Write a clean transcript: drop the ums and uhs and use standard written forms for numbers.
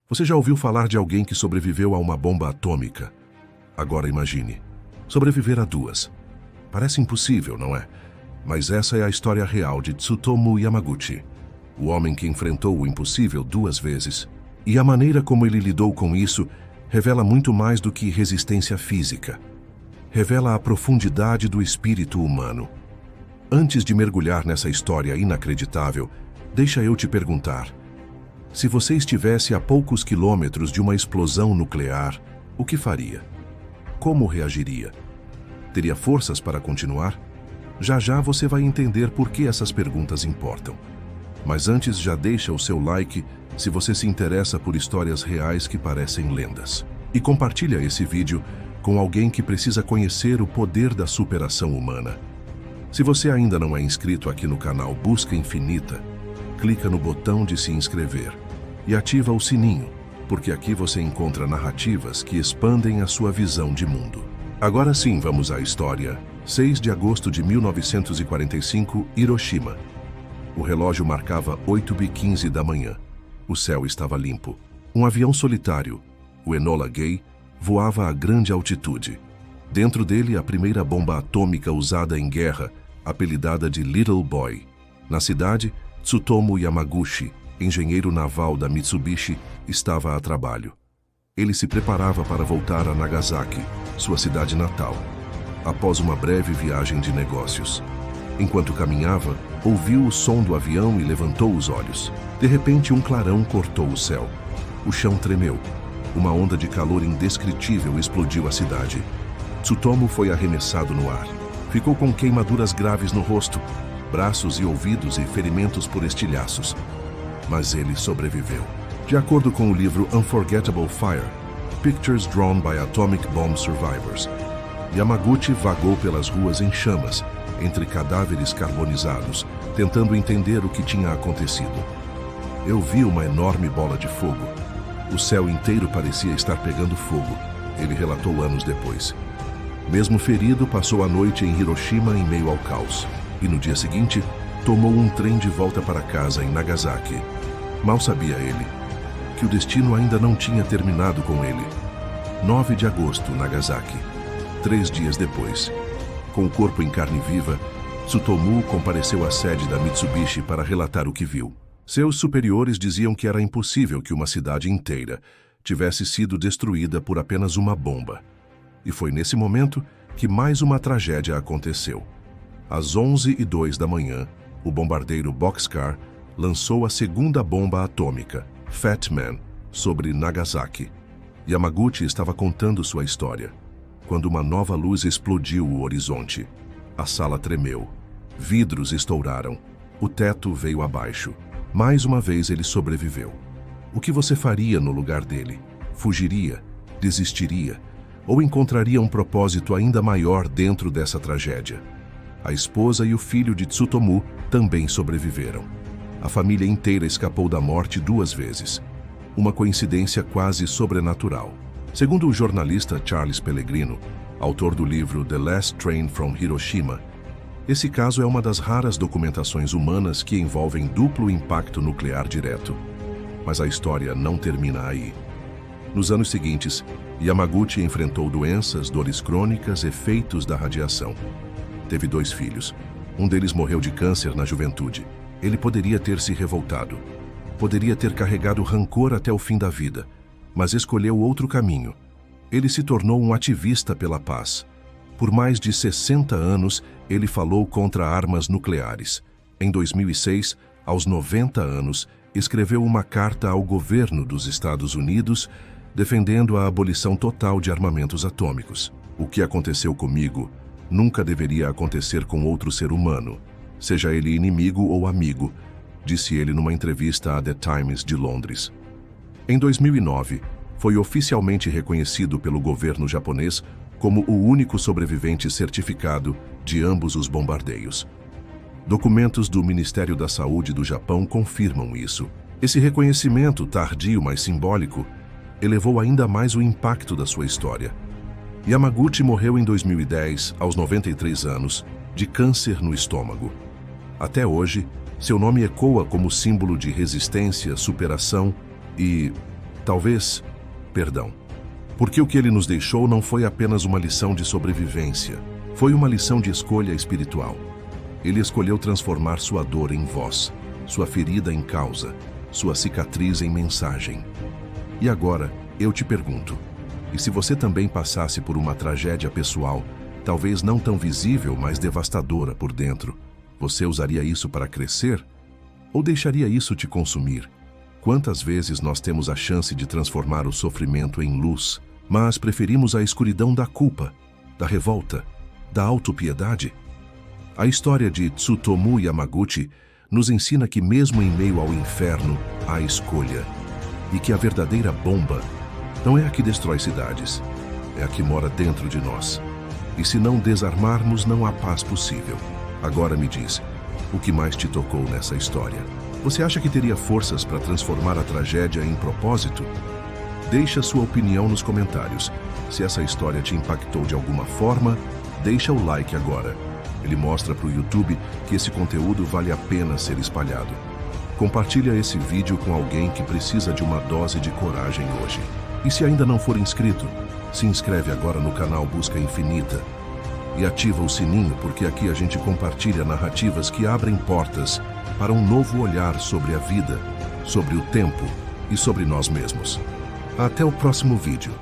Você já ouviu falar de alguém que sobreviveu a uma bomba atômica? Agora imagine, sobreviver a duas. Parece impossível, não é? Mas essa é a história real de Tsutomu Yamaguchi, o homem que enfrentou o impossível duas vezes. E a maneira como ele lidou com isso revela muito mais do que resistência física. Revela a profundidade do espírito humano. Antes de mergulhar nessa história inacreditável, deixa eu te perguntar: se você estivesse a poucos quilômetros de uma explosão nuclear, o que faria? Como reagiria? Teria forças para continuar? Já já você vai entender por que essas perguntas importam. Mas antes, já deixa o seu like se você se interessa por histórias reais que parecem lendas. E compartilha esse vídeo com alguém que precisa conhecer o poder da superação humana. Se você ainda não é inscrito aqui no canal Busca Infinita, clica no botão de se inscrever e ativa o sininho, porque aqui você encontra narrativas que expandem a sua visão de mundo. Agora sim, vamos à história. 6 de agosto de 1945, Hiroshima. O relógio marcava 8h15 da manhã. O céu estava limpo. Um avião solitário, o Enola Gay, voava a grande altitude. Dentro dele, a primeira bomba atômica usada em guerra, apelidada de Little Boy. Na cidade, Tsutomu Yamaguchi, engenheiro naval da Mitsubishi, estava a trabalho. Ele se preparava para voltar a Nagasaki, sua cidade natal, após uma breve viagem de negócios. Enquanto caminhava, ouviu o som do avião e levantou os olhos. De repente, um clarão cortou o céu. O chão tremeu. Uma onda de calor indescritível explodiu a cidade. Tsutomu foi arremessado no ar. Ficou com queimaduras graves no rosto, braços e ouvidos e ferimentos por estilhaços. Mas ele sobreviveu. De acordo com o livro Unforgettable Fire, Pictures Drawn by Atomic Bomb Survivors, Yamaguchi vagou pelas ruas em chamas, entre cadáveres carbonizados, tentando entender o que tinha acontecido. Eu vi uma enorme bola de fogo. O céu inteiro parecia estar pegando fogo, ele relatou anos depois. Mesmo ferido, passou a noite em Hiroshima em meio ao caos. E no dia seguinte, tomou um trem de volta para casa em Nagasaki. Mal sabia ele que o destino ainda não tinha terminado com ele. 9 de agosto, Nagasaki. 3 dias depois, com o corpo em carne viva, Tsutomu compareceu à sede da Mitsubishi para relatar o que viu. Seus superiores diziam que era impossível que uma cidade inteira tivesse sido destruída por apenas uma bomba. E foi nesse momento que mais uma tragédia aconteceu. Às 11h02 da manhã, o bombardeiro Bockscar lançou a segunda bomba atômica, Fat Man, sobre Nagasaki. Yamaguchi estava contando sua história, quando uma nova luz explodiu o horizonte. A sala tremeu. Vidros estouraram. O teto veio abaixo. Mais uma vez ele sobreviveu. O que você faria no lugar dele? Fugiria? Desistiria? Ou encontraria um propósito ainda maior dentro dessa tragédia? A esposa e o filho de Tsutomu também sobreviveram. A família inteira escapou da morte 2 vezes. Uma coincidência quase sobrenatural. Segundo o jornalista Charles Pellegrino, autor do livro The Last Train from Hiroshima, esse caso é uma das raras documentações humanas que envolvem duplo impacto nuclear direto. Mas a história não termina aí. Nos anos seguintes, Yamaguchi enfrentou doenças, dores crônicas, efeitos da radiação. Teve 2 filhos. Um deles morreu de câncer na juventude. Ele poderia ter se revoltado. Poderia ter carregado rancor até o fim da vida, mas escolheu outro caminho. Ele se tornou um ativista pela paz. Por mais de 60 anos, ele falou contra armas nucleares. Em 2006, aos 90 anos, escreveu uma carta ao governo dos Estados Unidos defendendo a abolição total de armamentos atômicos. O que aconteceu comigo nunca deveria acontecer com outro ser humano, seja ele inimigo ou amigo, disse ele numa entrevista à The Times de Londres. Em 2009, foi oficialmente reconhecido pelo governo japonês como o único sobrevivente certificado de ambos os bombardeios. Documentos do Ministério da Saúde do Japão confirmam isso. Esse reconhecimento, tardio mas simbólico, elevou ainda mais o impacto da sua história. Yamaguchi morreu em 2010, aos 93 anos, de câncer no estômago. Até hoje, seu nome ecoa como símbolo de resistência, superação e Talvez, perdão, porque o que ele nos deixou não foi apenas uma lição de sobrevivência, foi uma lição de escolha espiritual. Ele escolheu transformar sua dor em voz, sua ferida em causa, sua cicatriz em mensagem. E agora, eu te pergunto, e se você também passasse por uma tragédia pessoal, talvez não tão visível, mas devastadora por dentro, você usaria isso para crescer? Ou deixaria isso te consumir? Quantas vezes nós temos a chance de transformar o sofrimento em luz, mas preferimos a escuridão da culpa, da revolta, da autopiedade? A história de Tsutomu Yamaguchi nos ensina que mesmo em meio ao inferno, há escolha. E que a verdadeira bomba não é a que destrói cidades, é a que mora dentro de nós. E se não desarmarmos, não há paz possível. Agora me diz, o que mais te tocou nessa história? Você acha que teria forças para transformar a tragédia em propósito? Deixa sua opinião nos comentários. Se essa história te impactou de alguma forma, deixa o like agora. Ele mostra para o YouTube que esse conteúdo vale a pena ser espalhado. Compartilha esse vídeo com alguém que precisa de uma dose de coragem hoje. E se ainda não for inscrito, se inscreve agora no canal Busca Infinita e ativa o sininho, porque aqui a gente compartilha narrativas que abrem portas para um novo olhar sobre a vida, sobre o tempo e sobre nós mesmos. Até o próximo vídeo.